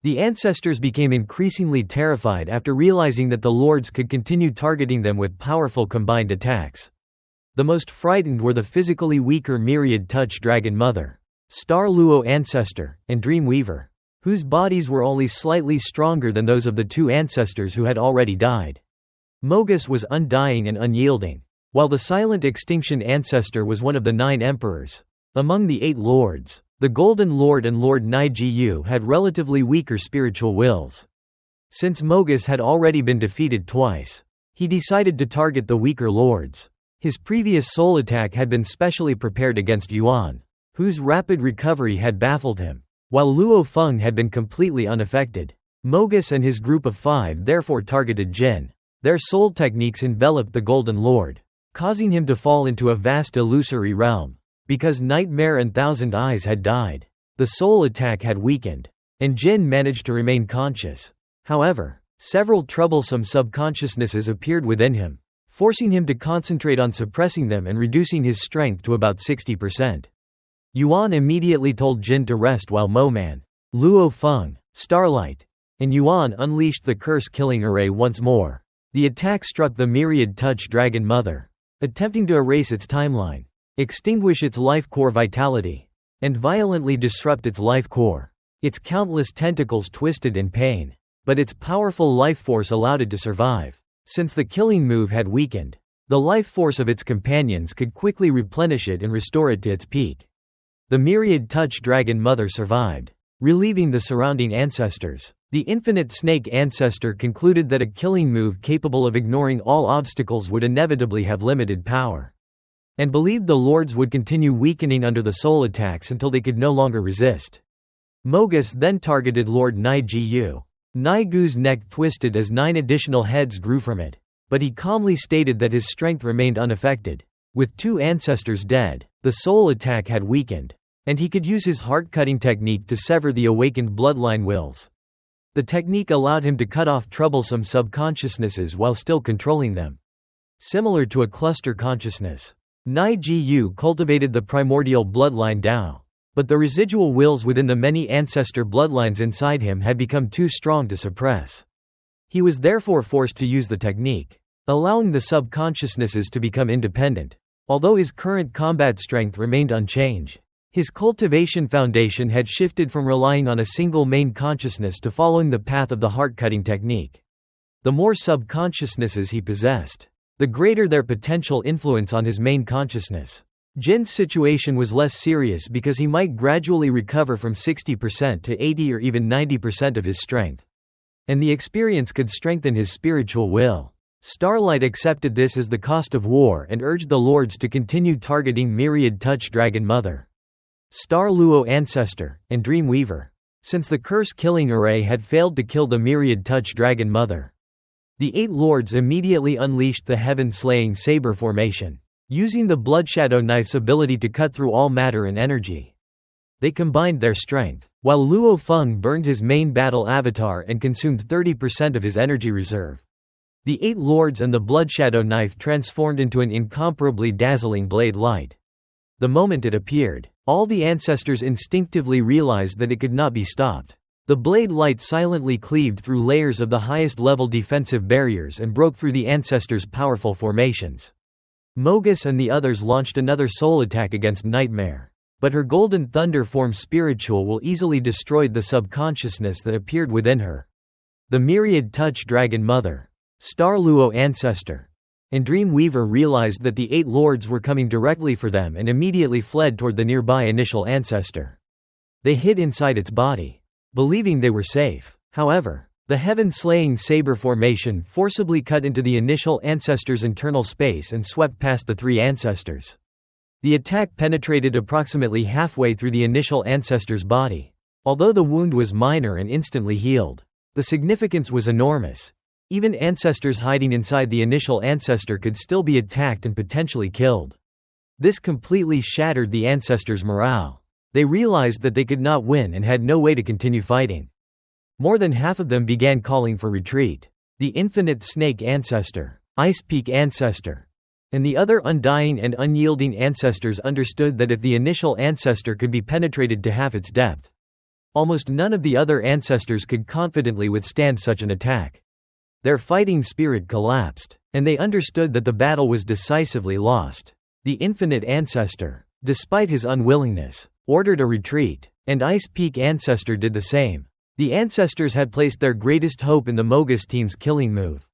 The ancestors became increasingly terrified after realizing that the lords could continue targeting them with powerful combined attacks. The most frightened were the physically weaker Myriad Touch Dragon Mother, Star Luo Ancestor, and Dream Weaver, whose bodies were only slightly stronger than those of the two ancestors who had already died. Mogus was undying and unyielding, while the Silent Extinction Ancestor was one of the 9 emperors. Among the 8 lords, the Golden Lord and Lord Naijiu had relatively weaker spiritual wills. Since Mogus had already been defeated twice, he decided to target the weaker lords. His previous soul attack had been specially prepared against Yuan, whose rapid recovery had baffled him, while Luo Feng had been completely unaffected. Mogus and his group of 5 therefore targeted Jin. Their soul techniques enveloped the Golden Lord, causing him to fall into a vast illusory realm. Because Nightmare and Thousand Eyes had died, the soul attack had weakened, and Jin managed to remain conscious. However, several troublesome subconsciousnesses appeared within him, forcing him to concentrate on suppressing them and reducing his strength to about 60%. Yuan immediately told Jin to rest while Mo-Man, Luo Feng, Starlight, and Yuan unleashed the curse-killing array once more. The attack struck the Myriad Touch Dragon Mother, attempting to erase its timeline, extinguish its life core vitality, and violently disrupt its life core. Its countless tentacles twisted in pain, but its powerful life force allowed it to survive. Since the killing move had weakened, the life force of its companions could quickly replenish it and restore it to its peak. The Myriad Touch Dragon Mother survived, relieving the surrounding ancestors. The Infinite Snake Ancestor concluded that a killing move capable of ignoring all obstacles would inevitably have limited power, and believed the lords would continue weakening under the soul attacks until they could no longer resist. Mogus then targeted Lord Naijiu. Naigu's neck twisted as 9 additional heads grew from it, but he calmly stated that his strength remained unaffected. With 2 ancestors dead, the soul attack had weakened, and he could use his heart-cutting technique to sever the awakened bloodline wills. The technique allowed him to cut off troublesome subconsciousnesses while still controlling them. Similar to a cluster consciousness, Naijiu cultivated the primordial bloodline Dao, but the residual wills within the many ancestor bloodlines inside him had become too strong to suppress. He was therefore forced to use the technique, allowing the subconsciousnesses to become independent. Although his current combat strength remained unchanged, his cultivation foundation had shifted from relying on a single main consciousness to following the path of the heart-cutting technique. The more subconsciousnesses he possessed, the greater their potential influence on his main consciousness. Jin's situation was less serious because he might gradually recover from 60% to 80 or even 90% of his strength, and the experience could strengthen his spiritual will. Starlight accepted this as the cost of war and urged the lords to continue targeting Myriad Touch Dragon Mother, Star Luo Ancestor, and Dream Weaver, since the curse-killing array had failed to kill the Myriad Touch Dragon Mother. The 8 lords immediately unleashed the Heaven-Slaying Saber formation, using the Bloodshadow Knife's ability to cut through all matter and energy. They combined their strength, while Luo Feng burned his main battle avatar and consumed 30% of his energy reserve. The 8 lords and the Bloodshadow Knife transformed into an incomparably dazzling blade light. The moment it appeared, all the ancestors instinctively realized that it could not be stopped. The blade light silently cleaved through layers of the highest level defensive barriers and broke through the ancestors' powerful formations. Mogus and the others launched another soul attack against Nightmare, but her Golden Thunder form spiritual will easily destroyed the subconsciousness that appeared within her. The Myriad Touch Dragon Mother, Star Luo Ancestor, and Dream Weaver realized that the 8 lords were coming directly for them and immediately fled toward the nearby initial ancestor. They hid inside its body, believing they were safe. However, the Heaven-Slaying Saber formation forcibly cut into the initial ancestor's internal space and swept past the 3 ancestors. The attack penetrated approximately halfway through the initial ancestor's body. Although the wound was minor and instantly healed, the significance was enormous. Even ancestors hiding inside the initial ancestor could still be attacked and potentially killed. This completely shattered the ancestors' morale. They realized that they could not win and had no way to continue fighting. More than half of them began calling for retreat. The Infinite Snake Ancestor, Ice Peak Ancestor, and the other undying and unyielding ancestors understood that if the initial ancestor could be penetrated to half its depth, Almost none of the other ancestors could confidently withstand such an attack. Their fighting spirit collapsed, and they understood that the battle was decisively lost. The Infinite Ancestor, despite his unwillingness, ordered a retreat, and Ice Peak Ancestor did the same. The ancestors had placed their greatest hope in the Mogus team's killing move.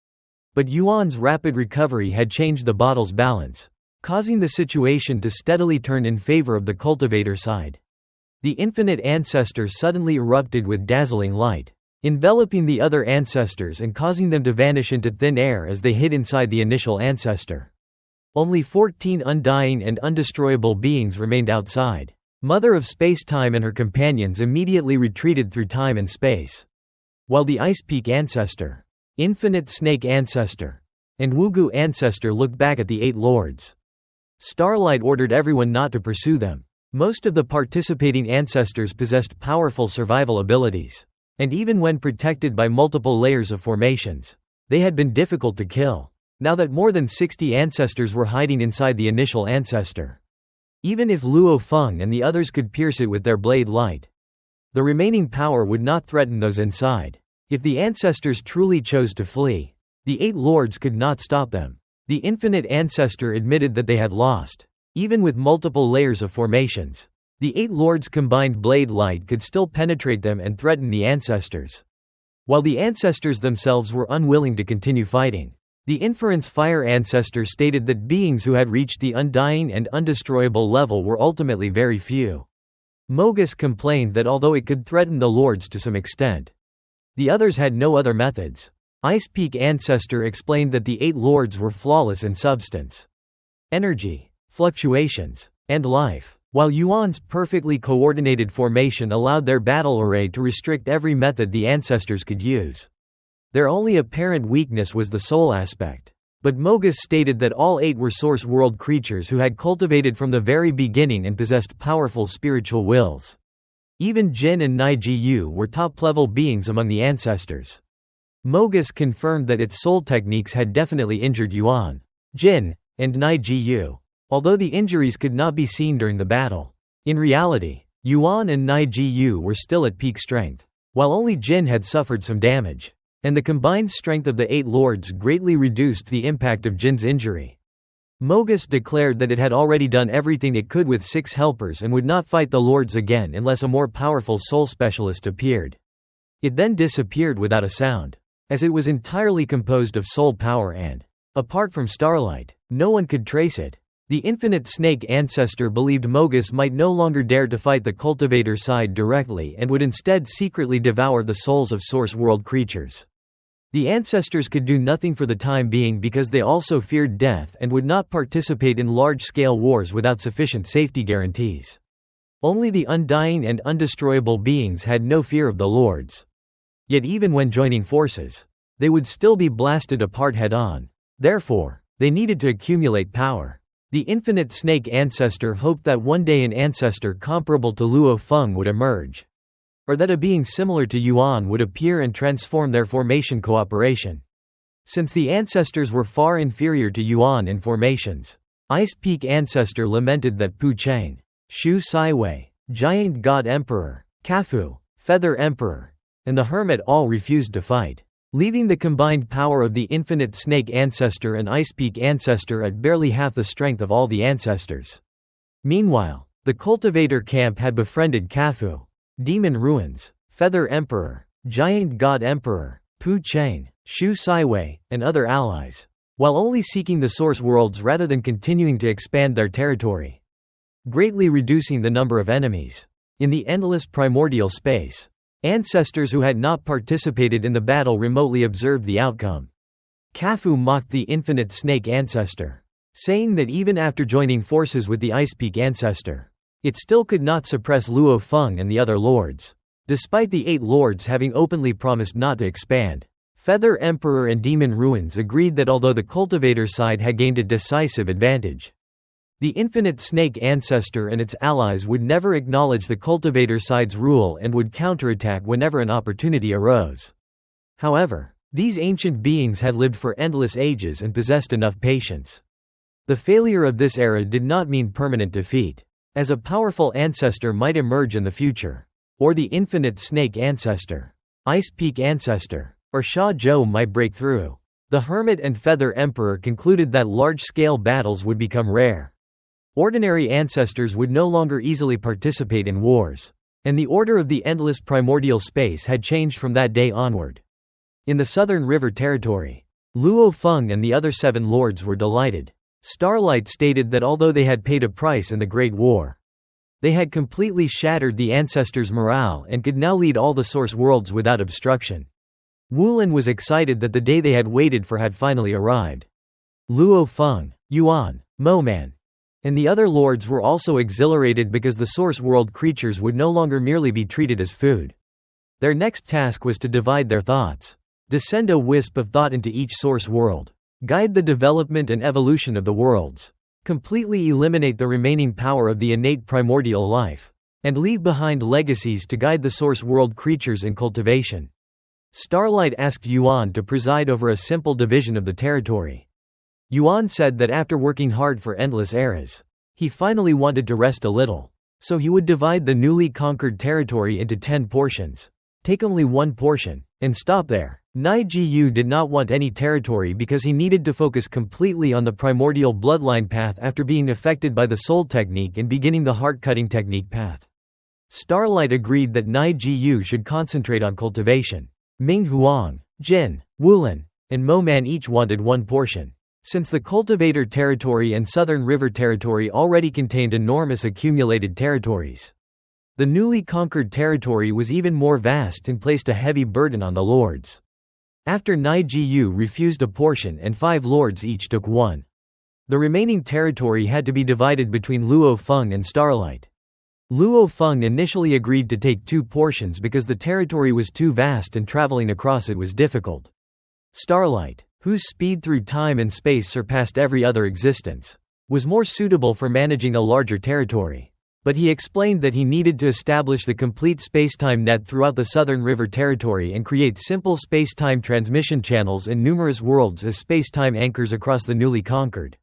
But Yuan's rapid recovery had changed the battle's balance, causing the situation to steadily turn in favor of the cultivator side. The Infinite Ancestor suddenly erupted with dazzling light, enveloping the other ancestors and causing them to vanish into thin air as they hid inside the initial ancestor. Only 14 undying and undestroyable beings remained outside. Mother of Space-Time and her companions immediately retreated through time and space. While the Ice Peak Ancestor, Infinite Snake Ancestor, and Wugu Ancestor looked back at the 8 lords. Starlight ordered everyone not to pursue them. Most of the participating ancestors possessed powerful survival abilities, and even when protected by multiple layers of formations, they had been difficult to kill. Now that more than 60 ancestors were hiding inside the initial ancestor, even if Luo Feng and the others could pierce it with their blade light, the remaining power would not threaten those inside. If the ancestors truly chose to flee, the 8 lords could not stop them. The Infinite Ancestor admitted that they had lost. Even with multiple layers of formations, the 8 lords' combined blade light could still penetrate them and threaten the ancestors. While the ancestors themselves were unwilling to continue fighting, the Inference Fire Ancestor stated that beings who had reached the undying and undestroyable level were ultimately very few. Mogus complained that although it could threaten the lords to some extent, the others had no other methods. Ice Peak Ancestor explained that the 8 lords were flawless in substance, energy, fluctuations, and life, while Yuan's perfectly coordinated formation allowed their battle array to restrict every method the ancestors could use. Their only apparent weakness was the soul aspect. But Mogus stated that all 8 were source world creatures who had cultivated from the very beginning and possessed powerful spiritual wills. Even Jin and Nai Yu were top-level beings among the ancestors. Mogus confirmed that its soul techniques had definitely injured Yuan, Jin, and Nai Yu, although the injuries could not be seen during the battle. In reality, Yuan and Nai Yu were still at peak strength, while only Jin had suffered some damage, and the combined strength of the 8 lords greatly reduced the impact of Jin's injury. Mogus declared that it had already done everything it could with 6 helpers and would not fight the lords again unless a more powerful soul specialist appeared. It then disappeared without a sound, as it was entirely composed of soul power and, apart from Starlight, no one could trace it. The Infinite Snake Ancestor believed Mogus might no longer dare to fight the cultivator side directly and would instead secretly devour the souls of source world creatures. The ancestors could do nothing for the time being because they also feared death and would not participate in large-scale wars without sufficient safety guarantees. Only the undying and undestroyable beings had no fear of the lords. Yet even when joining forces, they would still be blasted apart head-on. Therefore, they needed to accumulate power. The Infinite Snake Ancestor hoped that one day an ancestor comparable to Luo Feng would emerge, or that a being similar to Yuan would appear and transform their formation cooperation. Since the ancestors were far inferior to Yuan in formations, Ice Peak Ancestor lamented that Pu Cheng, Shu Saiwei, Giant God Emperor, Kafu, Feather Emperor, and the Hermit all refused to fight, leaving the combined power of the Infinite Snake Ancestor and Ice Peak Ancestor at barely half the strength of all the ancestors. Meanwhile, the cultivator camp had befriended Kafu, Demon Ruins, Feather Emperor, Giant God Emperor, Pu Cheng, Shu Saiwei, and other allies, while only seeking the source worlds rather than continuing to expand their territory, greatly reducing the number of enemies. In the endless primordial space, ancestors who had not participated in the battle remotely observed the outcome. Kafu mocked the Infinite Snake Ancestor, saying that even after joining forces with the Ice Peak Ancestor, it still could not suppress Luo Feng and the other lords. Despite the 8 lords having openly promised not to expand, Feather Emperor and Demon Ruins agreed that although the cultivator side had gained a decisive advantage, the Infinite Snake Ancestor and its allies would never acknowledge the cultivator side's rule and would counterattack whenever an opportunity arose. However, these ancient beings had lived for endless ages and possessed enough patience. The failure of this era did not mean permanent defeat, as a powerful ancestor might emerge in the future. or the infinite snake ancestor, ice peak ancestor, or Sha Zhou might break through. The Hermit and Feather Emperor concluded that large-scale battles would become rare. Ordinary ancestors would no longer easily participate in wars, and the order of the endless primordial space had changed from that day onward. In the Southern River Territory, Luo Feng and the other 7 lords were delighted. Starlight stated that although they had paid a price in the Great War, they had completely shattered the ancestors' morale and could now lead all the source worlds without obstruction. Wulin was excited that the day they had waited for had finally arrived. Luo Feng, Yuan, Moman, and the other lords were also exhilarated because the source world creatures would no longer merely be treated as food. Their next task was to divide their thoughts. Descend a wisp of thought into each source world. Guide the development and evolution of the worlds. Completely eliminate the remaining power of the innate primordial life. And leave behind legacies to guide the source world creatures in cultivation. Starlight asked Yuan to preside over a simple division of the territory. Yuan said that after working hard for endless eras, he finally wanted to rest a little. So he would divide the newly conquered territory into 10 portions. Take only one portion, and stop there. Naijiu did not want any territory because he needed to focus completely on the primordial bloodline path after being affected by the soul technique and beginning the heart-cutting technique path. Starlight agreed that Naijiu should concentrate on cultivation. Ming Huang, Jin, Wulin, and Moman each wanted one portion. Since the cultivator territory and Southern River territory already contained enormous accumulated territories, the newly conquered territory was even more vast and placed a heavy burden on the lords. After Naijiu refused a portion and 5 lords each took one, the remaining territory had to be divided between Luo Feng and Starlight. Luo Feng initially agreed to take 2 portions because the territory was too vast and traveling across it was difficult. Starlight, whose speed through time and space surpassed every other existence, was more suitable for managing a larger territory. But he explained that he needed to establish the complete spacetime net throughout the Southern River territory and create simple spacetime transmission channels and numerous worlds as spacetime anchors across the newly conquered,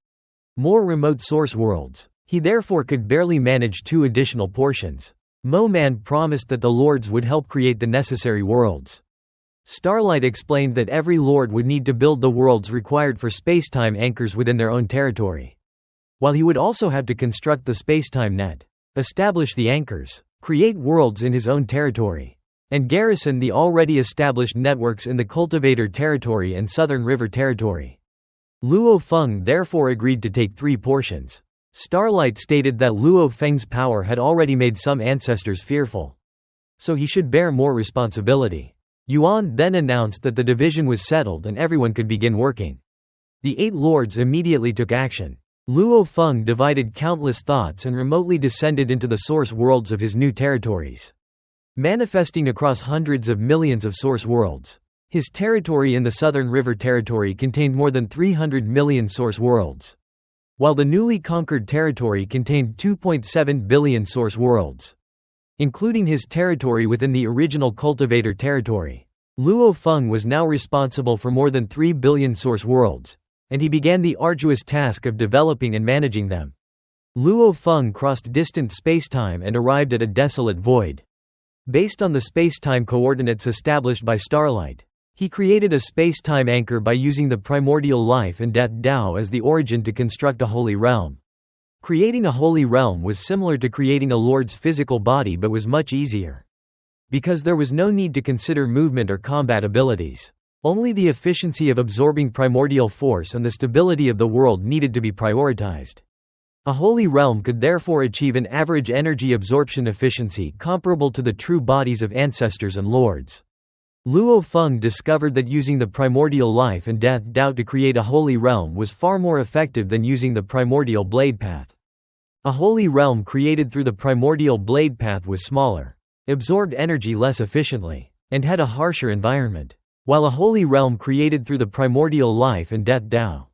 more remote source worlds. He therefore could barely manage 2 additional portions. Moman promised that the lords would help create the necessary worlds. Starlight explained that every lord would need to build the worlds required for spacetime anchors within their own territory, while he would also have to construct the spacetime net, establish the anchors, create worlds in his own territory, and garrison the already established networks in the cultivator territory and Southern River territory. Luo Feng therefore agreed to take 3 portions. Starlight stated that Luo Feng's power had already made some ancestors fearful, so he should bear more responsibility. Yuan then announced that the division was settled and everyone could begin working. The 8 lords immediately took action. Luo Feng divided countless thoughts and remotely descended into the source worlds of his new territories, manifesting across hundreds of millions of source worlds. His territory in the Southern River territory contained more than 300 million source worlds, while the newly conquered territory contained 2.7 billion source worlds, including his territory within the original cultivator territory. Luo Feng was now responsible for more than 3 billion source worlds, and he began the arduous task of developing and managing them. Luo Feng crossed distant spacetime and arrived at a desolate void. Based on the spacetime coordinates established by Starlight, he created a spacetime anchor by using the primordial life and death Tao as the origin to construct a holy realm. Creating a holy realm was similar to creating a lord's physical body but was much easier, because there was no need to consider movement or combat abilities. Only the efficiency of absorbing primordial force and the stability of the world needed to be prioritized. A holy realm could therefore achieve an average energy absorption efficiency comparable to the true bodies of ancestors and lords. Luo Feng discovered that using the primordial life and death Tao to create a holy realm was far more effective than using the primordial blade path. A holy realm created through the primordial blade path was smaller, absorbed energy less efficiently, and had a harsher environment, while a holy realm created through the primordial life and death Tao,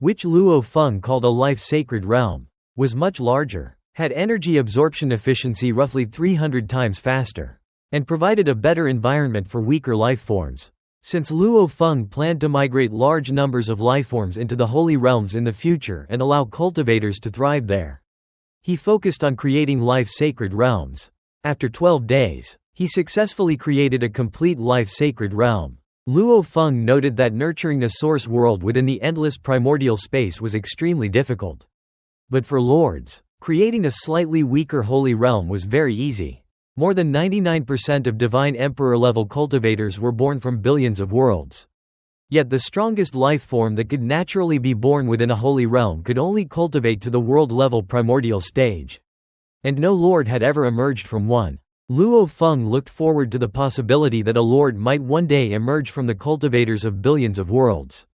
which Luo Feng called a life-sacred realm, was much larger, had energy absorption efficiency roughly 300 times faster, and provided a better environment for weaker life forms. Since Luo Feng planned to migrate large numbers of lifeforms into the holy realms in the future and allow cultivators to thrive there, he focused on creating life-sacred realms. After 12 days, he successfully created a complete life-sacred realm. Luo Feng noted that nurturing a source world within the endless primordial space was extremely difficult. But for lords, creating a slightly weaker holy realm was very easy. More than 99% of divine emperor-level cultivators were born from billions of worlds. Yet the strongest life form that could naturally be born within a holy realm could only cultivate to the world-level primordial stage. And no lord had ever emerged from one. Luo Feng looked forward to the possibility that a lord might one day emerge from the cultivators of billions of worlds.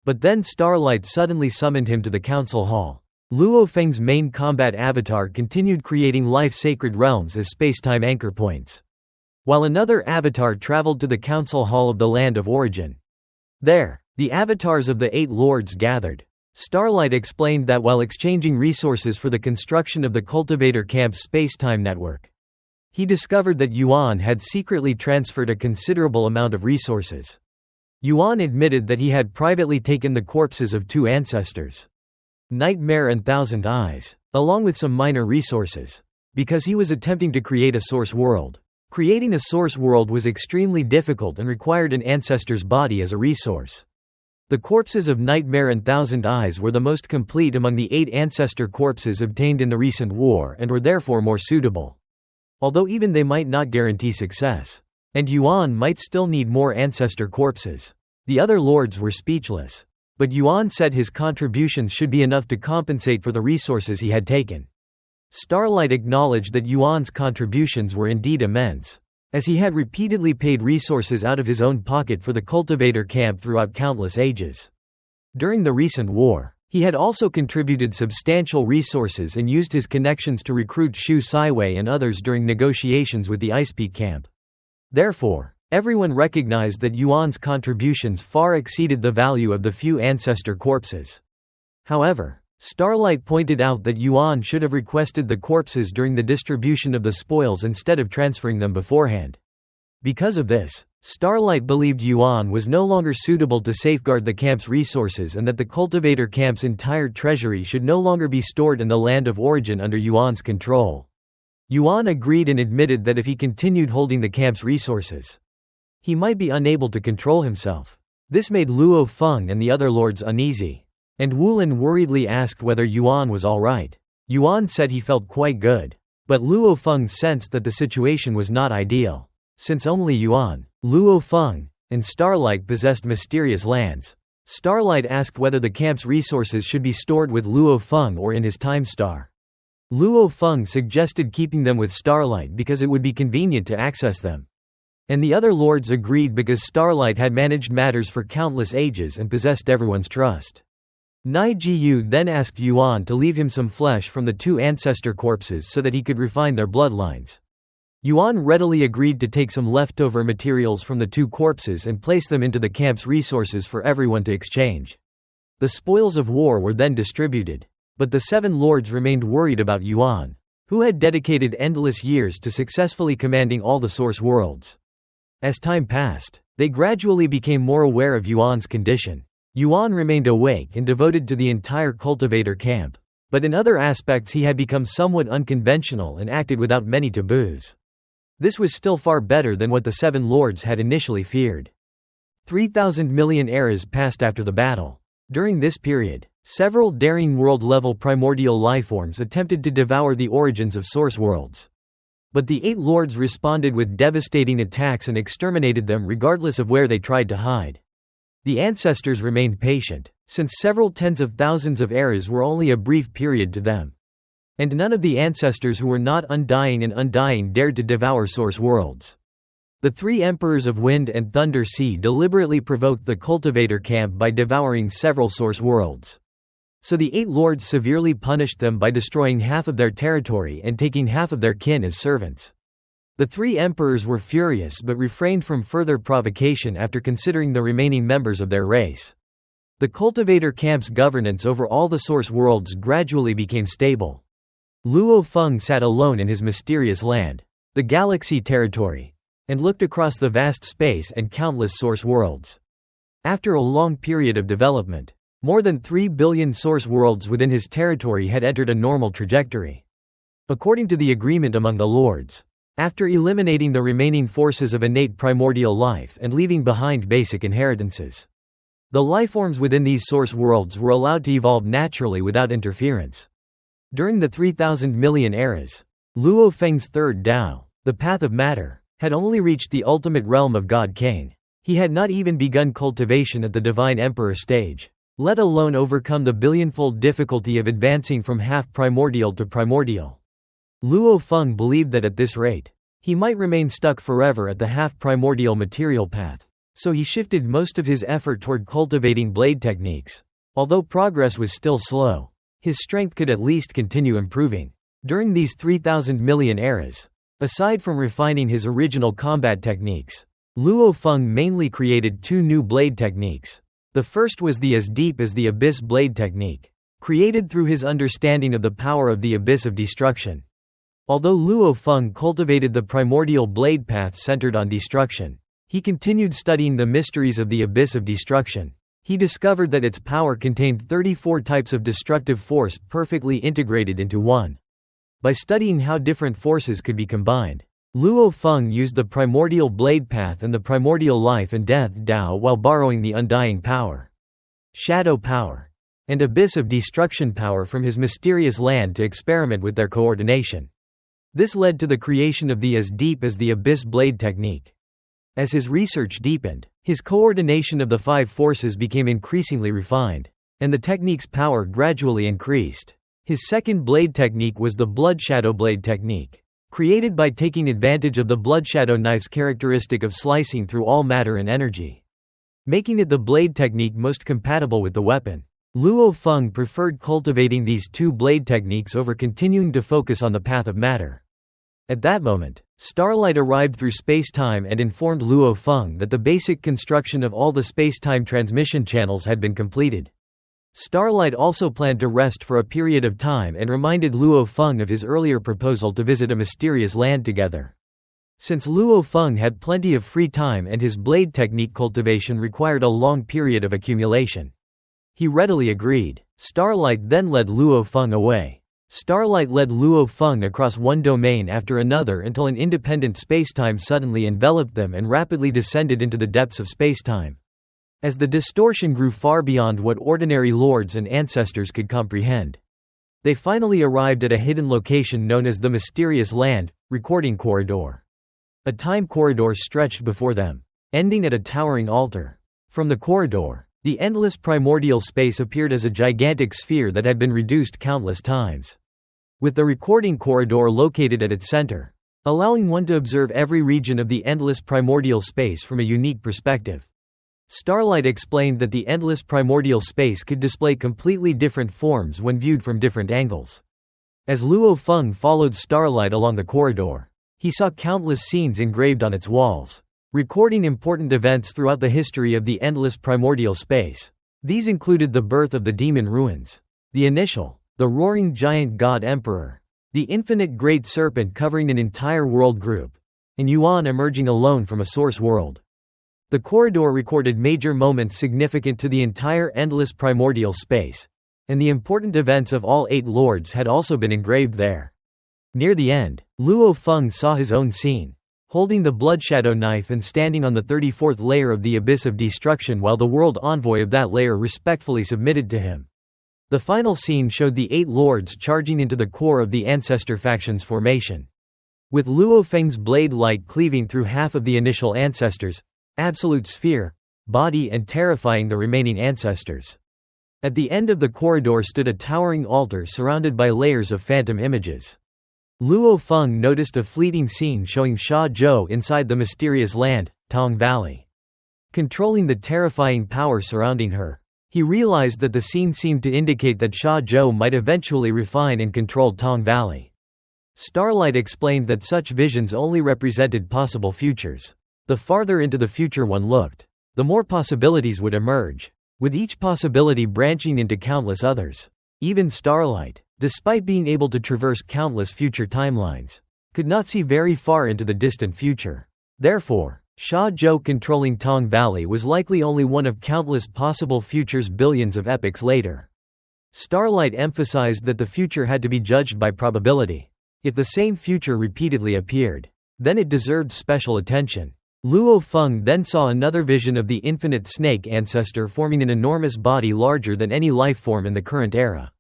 But then Starlight suddenly summoned him to the council hall. Luo Feng's main combat avatar continued creating life-sacred realms as space-time anchor points, while another avatar traveled to the council hall of the land of origin. There, the avatars of the 8 lords gathered. Starlight explained that while exchanging resources for the construction of the cultivator camp's space-time network, he discovered that Yuan had secretly transferred a considerable amount of resources. Yuan admitted that he had privately taken the corpses of 2 ancestors, Nightmare and Thousand Eyes, along with some minor resources, because he was attempting to create a source world. Creating a source world was extremely difficult and required an ancestor's body as a resource. The corpses of Nightmare and Thousand Eyes were the most complete among the 8 ancestor corpses obtained in the recent war and were therefore more suitable. Although even they might not guarantee success. And Yuan might still need more ancestor corpses. The other lords were speechless. But Yuan said his contributions should be enough to compensate for the resources he had taken. Starlight acknowledged that Yuan's contributions were indeed immense, as he had repeatedly paid resources out of his own pocket for the cultivator camp throughout countless ages. During the recent war, he had also contributed substantial resources and used his connections to recruit Shu Saiwei and others during negotiations with the Ice Peak camp. Therefore, everyone recognized that Yuan's contributions far exceeded the value of the few ancestor corpses. However, Starlight pointed out that Yuan should have requested the corpses during the distribution of the spoils instead of transferring them beforehand. Because of this, Starlight believed Yuan was no longer suitable to safeguard the camp's resources and that the cultivator camp's entire treasury should no longer be stored in the land of origin under Yuan's control. Yuan agreed and admitted that if he continued holding the camp's resources, he might be unable to control himself. This made Luo Feng and the other lords uneasy. And Wulin worriedly asked whether Yuan was alright. Yuan said he felt quite good. But Luo Feng sensed that the situation was not ideal. Since only Yuan, Luo Feng, and Starlight possessed mysterious lands, Starlight asked whether the camp's resources should be stored with Luo Feng or in his time star. Luo Feng suggested keeping them with Starlight because it would be convenient to access them. And the other lords agreed because Starlight had managed matters for countless ages and possessed everyone's trust. Nai Jiyu then asked Yuan to leave him some flesh from the 2 ancestor corpses so that he could refine their bloodlines. Yuan readily agreed to take some leftover materials from the 2 corpses and place them into the camp's resources for everyone to exchange. The spoils of war were then distributed. But the 7 lords remained worried about Yuan, who had dedicated endless years to successfully commanding all the source worlds. As time passed, they gradually became more aware of Yuan's condition. Yuan remained awake and devoted to the entire cultivator camp, but in other aspects he had become somewhat unconventional and acted without many taboos. This was still far better than what the 7 lords had initially feared. 3,000 million eras passed after the battle. During this period, several daring world-level primordial lifeforms attempted to devour the origins of source worlds. But the 8 lords responded with devastating attacks and exterminated them regardless of where they tried to hide. The ancestors remained patient, since several tens of thousands of eras were only a brief period to them. And none of the ancestors who were not undying and undying dared to devour source worlds. The 3 emperors of Wind and Thunder Sea deliberately provoked the cultivator camp by devouring several source worlds. So the 8 lords severely punished them by destroying half of their territory and taking half of their kin as servants. The 3 emperors were furious but refrained from further provocation after considering the remaining members of their race. The cultivator camp's governance over all the source worlds gradually became stable. Luo Feng sat alone in his mysterious land, the galaxy territory, and looked across the vast space and countless source worlds. After a long period of development, more than 3 billion source worlds within his territory had entered a normal trajectory. According to the agreement among the lords, After eliminating the remaining forces of innate primordial life and leaving behind basic inheritances, the lifeforms within these source worlds were allowed to evolve naturally without interference. During the 3,000 million eras, Luo Feng's third Tao, the path of matter, had only reached the ultimate realm of God Cain. He had not even begun cultivation at the Divine Emperor stage, let alone overcome the billionfold difficulty of advancing from half-primordial to primordial. Luo Feng believed that at this rate, he might remain stuck forever at the half-primordial material path, so he shifted most of his effort toward cultivating blade techniques. Although progress was still slow, his strength could at least continue improving. During these 3,000 million eras, aside from refining his original combat techniques, Luo Feng mainly created two new blade techniques. The first was the as deep as the abyss blade technique, created through his understanding of the power of the abyss of destruction. Although Luo Feng cultivated the primordial blade path centered on destruction, he continued studying the mysteries of the abyss of destruction. He discovered that its power contained 34 types of destructive force perfectly integrated into one. By studying how different forces could be combined, Luo Feng used the primordial blade path and the primordial life and death Tao while borrowing the undying power, shadow power, and abyss of destruction power from his mysterious land to experiment with their coordination. This led to the creation of the as deep as the abyss blade technique. As his research deepened, his coordination of the five forces became increasingly refined, and the technique's power gradually increased. His second blade technique was the blood shadow blade technique, created by taking advantage of the blood shadow knife's characteristic of slicing through all matter and energy, making it the blade technique most compatible with the weapon. Luo Feng preferred cultivating these two blade techniques over continuing to focus on the path of matter. At that moment, Starlight arrived through space-time and informed Luo Feng that the basic construction of all the space-time transmission channels had been completed. Starlight also planned to rest for a period of time and reminded Luo Feng of his earlier proposal to visit a mysterious land together. Since Luo Feng had plenty of free time and his blade technique cultivation required a long period of accumulation, he readily agreed. Starlight then led Luo Feng away. Starlight led Luo Feng across one domain after another until an independent spacetime suddenly enveloped them and rapidly descended into the depths of spacetime. As the distortion grew far beyond what ordinary lords and ancestors could comprehend, they finally arrived at a hidden location known as the Mysterious Land, Recording Corridor. A time corridor stretched before them, ending at a towering altar. From the corridor, the endless primordial space appeared as a gigantic sphere that had been reduced countless times, with the recording corridor located at its center, allowing one to observe every region of the endless primordial space from a unique perspective. Starlight explained that the endless primordial space could display completely different forms when viewed from different angles. As Luo Feng followed Starlight along the corridor, he saw countless scenes engraved on its walls, recording important events throughout the history of the endless primordial space. These included the birth of the demon ruins, the initial, the roaring giant god emperor, the infinite great serpent covering an entire world group, and Yuan emerging alone from a source world. The corridor recorded major moments significant to the entire endless primordial space, and the important events of all 8 lords had also been engraved there. Near the end, Luo Feng saw his own scene, holding the blood shadow knife and standing on the 34th layer of the abyss of destruction while the world envoy of that layer respectfully submitted to him. The final scene showed the 8 lords charging into the core of the ancestor faction's formation, with Luo Feng's blade light cleaving through half of the initial ancestors, absolute sphere, body and terrifying the remaining ancestors. At the end of the corridor stood a towering altar surrounded by layers of phantom images. Luo Feng noticed a fleeting scene showing Sha Zhou inside the mysterious land, Tong Valley, controlling the terrifying power surrounding her. He realized that the scene seemed to indicate that Sha Zhou might eventually refine and control Tong Valley. Starlight explained that such visions only represented possible futures. The farther into the future one looked, the more possibilities would emerge, with each possibility branching into countless others. Even Starlight, despite being able to traverse countless future timelines, could not see very far into the distant future. Therefore, Sha Zhou controlling Tong Valley was likely only one of countless possible futures billions of epochs later. Starlight emphasized that the future had to be judged by probability. If the same future repeatedly appeared, then it deserved special attention. Luo Feng then saw another vision of the infinite snake ancestor forming an enormous body larger than any life form in the current era.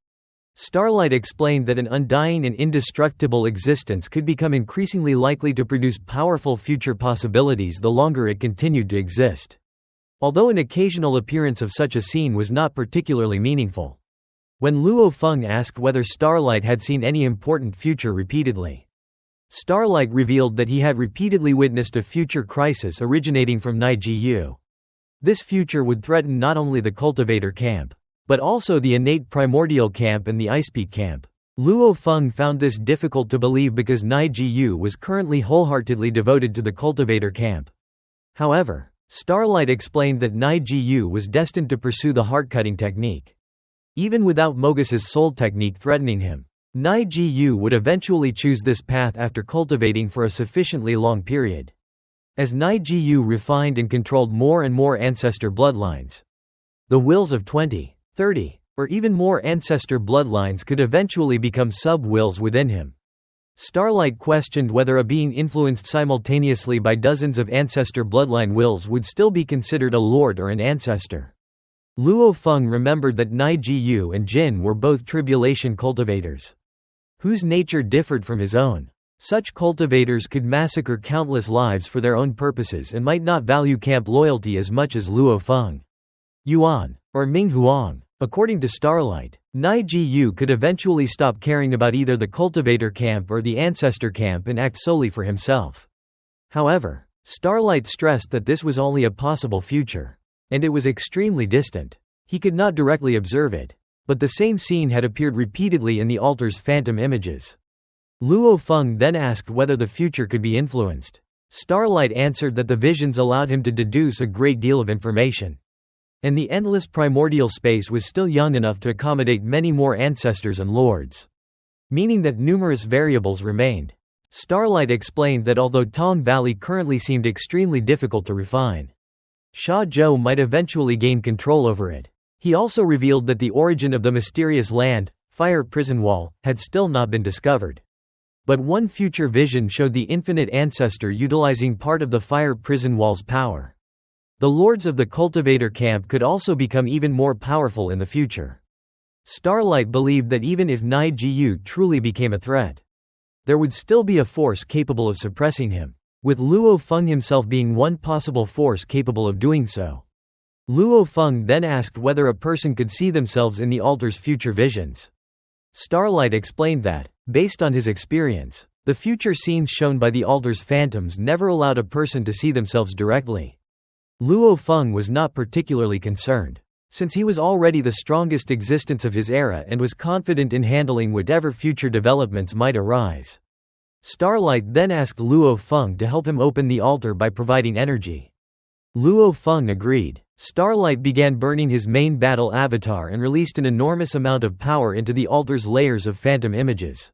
Starlight explained that an undying and indestructible existence could become increasingly likely to produce powerful future possibilities the longer it continued to exist. Although an occasional appearance of such a scene was not particularly meaningful. When Luo Feng asked whether Starlight had seen any important future repeatedly, Starlight revealed that he had repeatedly witnessed a future crisis originating from Nijiu. This future would threaten not only the cultivator camp, but also the innate primordial camp and the icepeak camp. Luo Feng found this difficult to believe because Nijiu was currently wholeheartedly devoted to the cultivator camp. However, Starlight explained that Nijiu was destined to pursue the heart-cutting technique. Even without Mogus's soul technique threatening him, Nijiu would eventually choose this path after cultivating for a sufficiently long period. As Nijiu refined and controlled more and more ancestor bloodlines, the wills of 20, 30, or even more ancestor bloodlines could eventually become sub-wills within him. Starlight questioned whether a being influenced simultaneously by dozens of ancestor bloodline wills would still be considered a lord or an ancestor. Luo Feng remembered that Nijiu and Jin were both tribulation cultivators, whose nature differed from his own. Such cultivators could massacre countless lives for their own purposes and might not value camp loyalty as much as Luo Feng. Yuan, or Ming Huang. According to Starlight, Nijiu could eventually stop caring about either the cultivator camp or the ancestor camp and act solely for himself. However, Starlight stressed that this was only a possible future, and it was extremely distant. He could not directly observe it, but the same scene had appeared repeatedly in the altar's phantom images. Luo Feng then asked whether the future could be influenced. Starlight answered that the visions allowed him to deduce a great deal of information, and the endless primordial space was still young enough to accommodate many more ancestors and lords, meaning that numerous variables remained. Starlight explained that although Tong Valley currently seemed extremely difficult to refine, Sha Zhou might eventually gain control over it. He also revealed that the origin of the mysterious land, fire prison wall, had still not been discovered. But one future vision showed the infinite ancestor utilizing part of the fire prison wall's power. The lords of the cultivator camp could also become even more powerful in the future. Starlight believed that even if Nijiu truly became a threat, there would still be a force capable of suppressing him, with Luo Feng himself being one possible force capable of doing so. Luo Feng then asked whether a person could see themselves in the altar's future visions. Starlight explained that, based on his experience, the future scenes shown by the altar's phantoms never allowed a person to see themselves directly. Luo Feng was not particularly concerned, since he was already the strongest existence of his era and was confident in handling whatever future developments might arise. Starlight then asked Luo Feng to help him open the altar by providing energy. Luo Feng agreed. Starlight began burning his main battle avatar and released an enormous amount of power into the altar's layers of phantom images.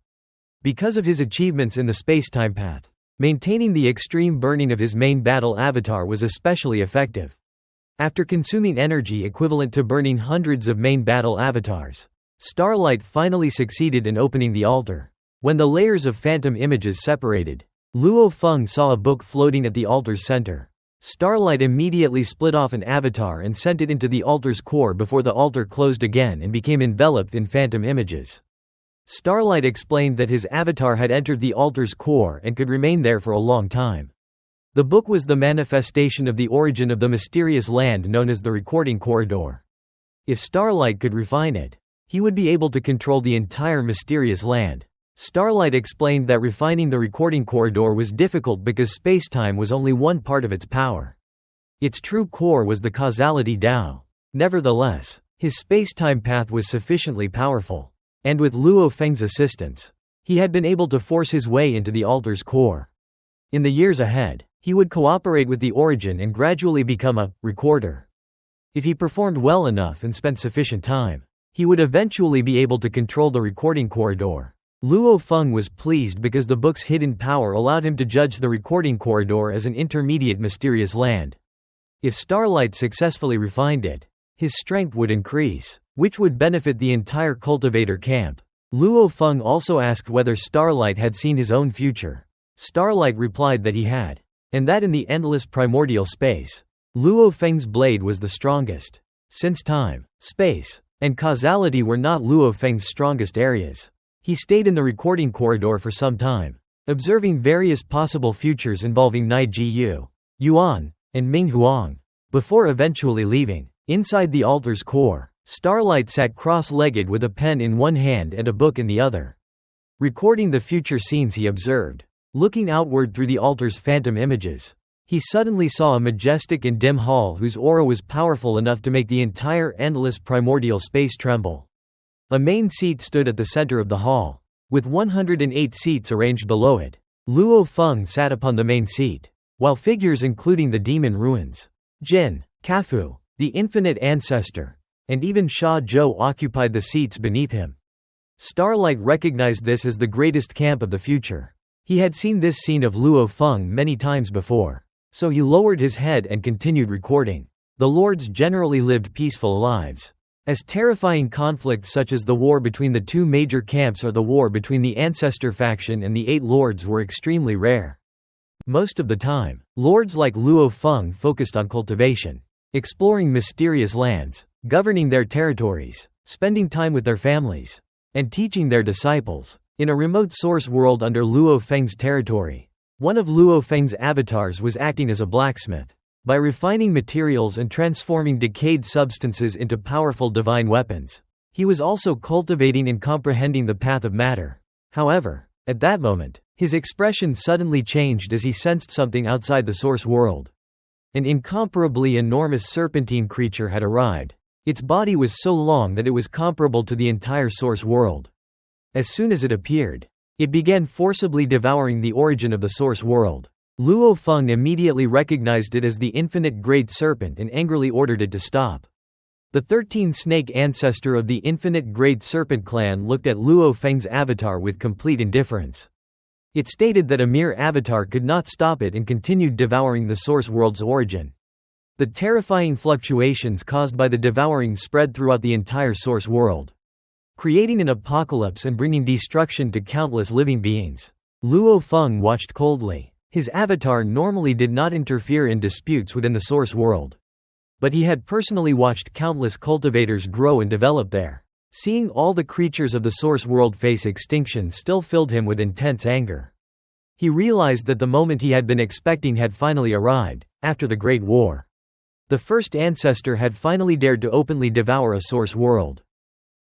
Because of his achievements in the space-time path, maintaining the extreme burning of his main battle avatar was especially effective. After consuming energy equivalent to burning hundreds of main battle avatars, Starlight finally succeeded in opening the altar. When the layers of phantom images separated, Luo Feng saw a book floating at the altar's center. Starlight immediately split off an avatar and sent it into the altar's core before the altar closed again and became enveloped in phantom images. Starlight explained that his avatar had entered the altar's core and could remain there for a long time. The book was the manifestation of the origin of the mysterious land known as the recording corridor. If Starlight could refine it, he would be able to control the entire mysterious land. Starlight explained that refining the recording corridor was difficult because space-time was only one part of its power. Its true core was the causality Tao. Nevertheless, his space-time path was sufficiently powerful, and with Luo Feng's assistance, he had been able to force his way into the altar's core. In the years ahead, he would cooperate with the origin and gradually become a recorder. If he performed well enough and spent sufficient time, he would eventually be able to control the recording corridor. Luo Feng was pleased because the book's hidden power allowed him to judge the recording corridor as an intermediate mysterious land. If Starlight successfully refined it, his strength would increase, which would benefit the entire cultivator camp. Luo Feng also asked whether Starlight had seen his own future. Starlight replied that he had, and that in the endless primordial space, Luo Feng's blade was the strongest. Since time, space, and causality were not Luo Feng's strongest areas, he stayed in the recording corridor for some time, observing various possible futures involving Nai Ji Yu, Yuan, and Ming Huang, before eventually leaving. Inside the altar's core, Starlight sat cross-legged with a pen in one hand and a book in the other, recording the future scenes he observed. Looking outward through the altar's phantom images, he suddenly saw a majestic and dim hall whose aura was powerful enough to make the entire endless primordial space tremble. A main seat stood at the center of the hall, with 108 seats arranged below it. Luo Feng sat upon the main seat, while figures including the demon ruins, Jin, Kafu, the infinite ancestor, and even Sha Zhou occupied the seats beneath him. Starlight recognized this as the greatest camp of the future. He had seen this scene of Luo Feng many times before, so he lowered his head and continued recording. The lords generally lived peaceful lives, as terrifying conflicts such as the war between the two major camps or the war between the ancestor faction and the 8 lords were extremely rare. Most of the time, lords like Luo Feng focused on cultivation, exploring mysterious lands, governing their territories, spending time with their families, and teaching their disciples. In a remote source world under Luo Feng's territory, one of Luo Feng's avatars was acting as a blacksmith. By refining materials and transforming decayed substances into powerful divine weapons, he was also cultivating and comprehending the path of matter. However, at that moment, his expression suddenly changed as he sensed something outside the source world. An incomparably enormous serpentine creature had arrived. Its body was so long that it was comparable to the entire source world. As soon as it appeared, it began forcibly devouring the origin of the source world. Luo Feng immediately recognized it as the infinite great serpent and angrily ordered it to stop. The 13-snake ancestor of the infinite great serpent clan looked at Luo Feng's avatar with complete indifference. It stated that a mere avatar could not stop it and continued devouring the source world's origin. The terrifying fluctuations caused by the devouring spread throughout the entire source world, creating an apocalypse and bringing destruction to countless living beings. Luo Feng watched coldly. His avatar normally did not interfere in disputes within the source world, but he had personally watched countless cultivators grow and develop there. Seeing all the creatures of the source world face extinction still filled him with intense anger. He realized that the moment he had been expecting had finally arrived. After the Great War, the first ancestor had finally dared to openly devour a source world.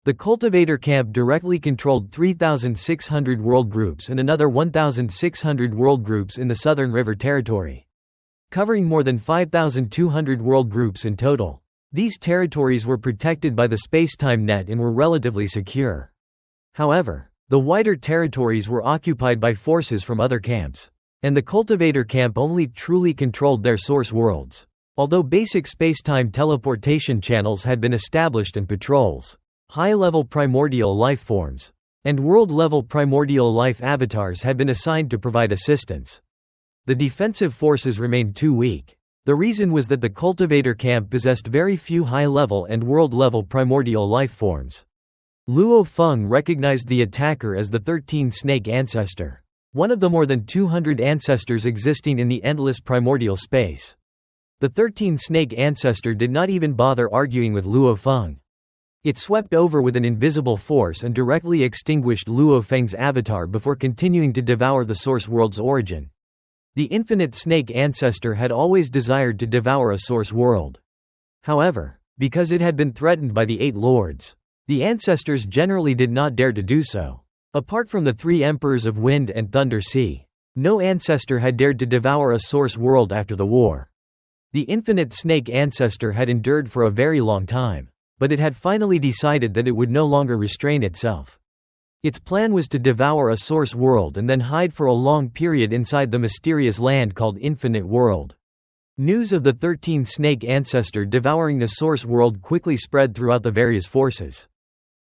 The cultivator camp directly controlled 3,600 world groups and another 1,600 world groups in the Southern River Territory, covering more than 5,200 world groups in total. These territories were protected by the space-time net and were relatively secure. However, the wider territories were occupied by forces from other camps, and the cultivator camp only truly controlled their source worlds. Although basic space-time teleportation channels had been established and patrols, high-level primordial life forms, and world-level primordial life avatars had been assigned to provide assistance, the defensive forces remained too weak. The reason was that the cultivator camp possessed very few high-level and world-level primordial life forms. Luo Feng recognized the attacker as the 13-snake ancestor, one of the more than 200 ancestors existing in the endless primordial space. The 13-snake ancestor did not even bother arguing with Luo Feng. It swept over with an invisible force and directly extinguished Luo Feng's avatar before continuing to devour the source world's origin. The infinite snake ancestor had always desired to devour a source world. However, because it had been threatened by the 8 lords, the ancestors generally did not dare to do so. Apart from the 3 emperors of Wind and Thunder Sea, no ancestor had dared to devour a source world after the war. The infinite snake ancestor had endured for a very long time, but it had finally decided that it would no longer restrain itself. Its plan was to devour a source world and then hide for a long period inside the mysterious land called Infinite World. News of the 13-snake ancestor devouring the source world quickly spread throughout the various forces.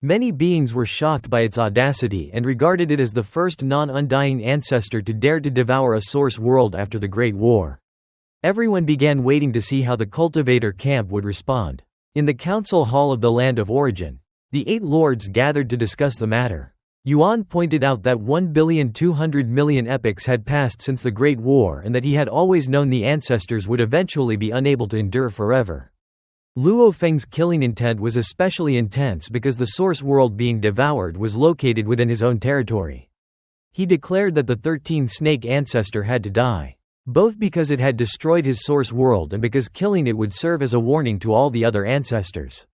Many beings were shocked by its audacity and regarded it as the first non-undying ancestor to dare to devour a source world after the Great War. Everyone began waiting to see how the cultivator camp would respond. In the council hall of the Land of Origin, the 8 lords gathered to discuss the matter. Yuan pointed out that 1,200,000,000 epochs had passed since the Great War and that he had always known the ancestors would eventually be unable to endure forever. Luo Feng's killing intent was especially intense because the source world being devoured was located within his own territory. He declared that the 13th snake ancestor had to die, both because it had destroyed his source world and because killing it would serve as a warning to all the other ancestors.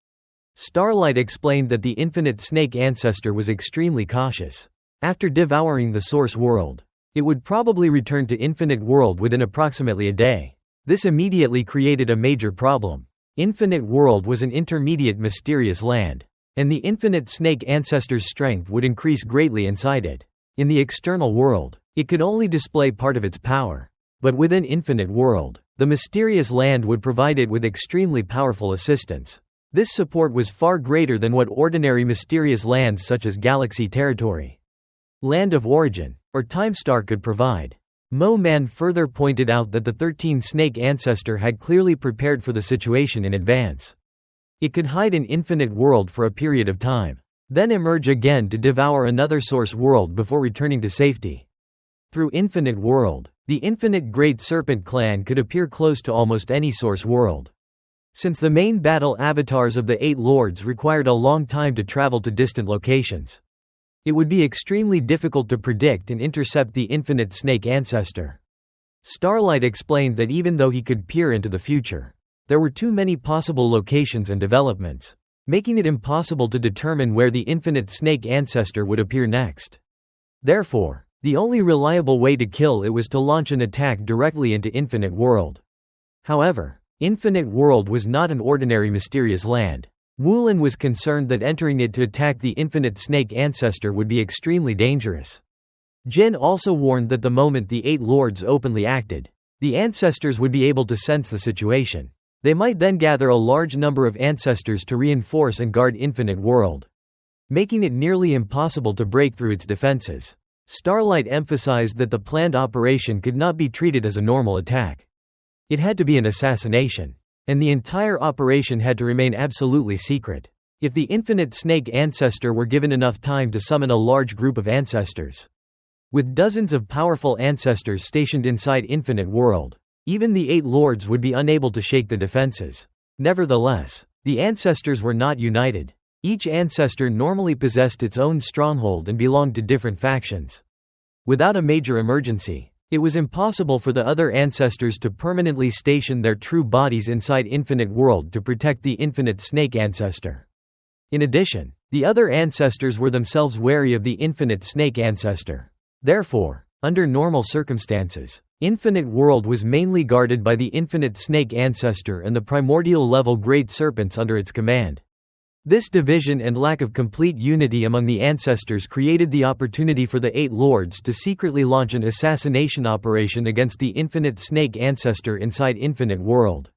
Starlight explained that the infinite snake ancestor was extremely cautious. After devouring the source world, it would probably return to infinite world within approximately a day. This immediately created a major problem. Infinite world was an intermediate mysterious land, and the infinite snake ancestor's strength would increase greatly inside it. In the external world, it could only display part of its power. But within infinite world, the mysterious land would provide it with extremely powerful assistance. This support was far greater than what ordinary mysterious lands such as Galaxy Territory, Land of Origin, or Time Star could provide. Mo Man further pointed out that the 13th snake ancestor had clearly prepared for the situation in advance. It could hide in infinite world for a period of time, then emerge again to devour another source world before returning to safety. Through infinite world, the infinite Great Serpent clan could appear close to almost any source world. Since the main battle avatars of the Eight Lords required a long time to travel to distant locations, it would be extremely difficult to predict and intercept the infinite snake ancestor. Starlight explained that even though he could peer into the future, there were too many possible locations and developments, making it impossible to determine where the infinite snake ancestor would appear next. Therefore, the only reliable way to kill it was to launch an attack directly into infinite world. However, infinite world was not an ordinary mysterious land. Wulin was concerned that entering it to attack the infinite snake ancestor would be extremely dangerous. Jin also warned that the moment the Eight Lords openly acted, the ancestors would be able to sense the situation. They might then gather a large number of ancestors to reinforce and guard infinite world, making it nearly impossible to break through its defenses. Starlight emphasized that the planned operation could not be treated as a normal attack. It had to be an assassination, and the entire operation had to remain absolutely secret. If the infinite snake ancestor were given enough time to summon a large group of ancestors, with dozens of powerful ancestors stationed inside infinite world, even the Eight Lords would be unable to shake the defenses. Nevertheless, the ancestors were not united. Each ancestor normally possessed its own stronghold and belonged to different factions. Without a major emergency, it was impossible for the other ancestors to permanently station their true bodies inside infinite world to protect the infinite snake ancestor. In addition, the other ancestors were themselves wary of the infinite snake ancestor. Therefore, under normal circumstances, infinite world was mainly guarded by the infinite snake ancestor and the primordial level great serpents under its command. This division and lack of complete unity among the ancestors created the opportunity for the Eight Lords to secretly launch an assassination operation against the infinite snake ancestor inside infinite world.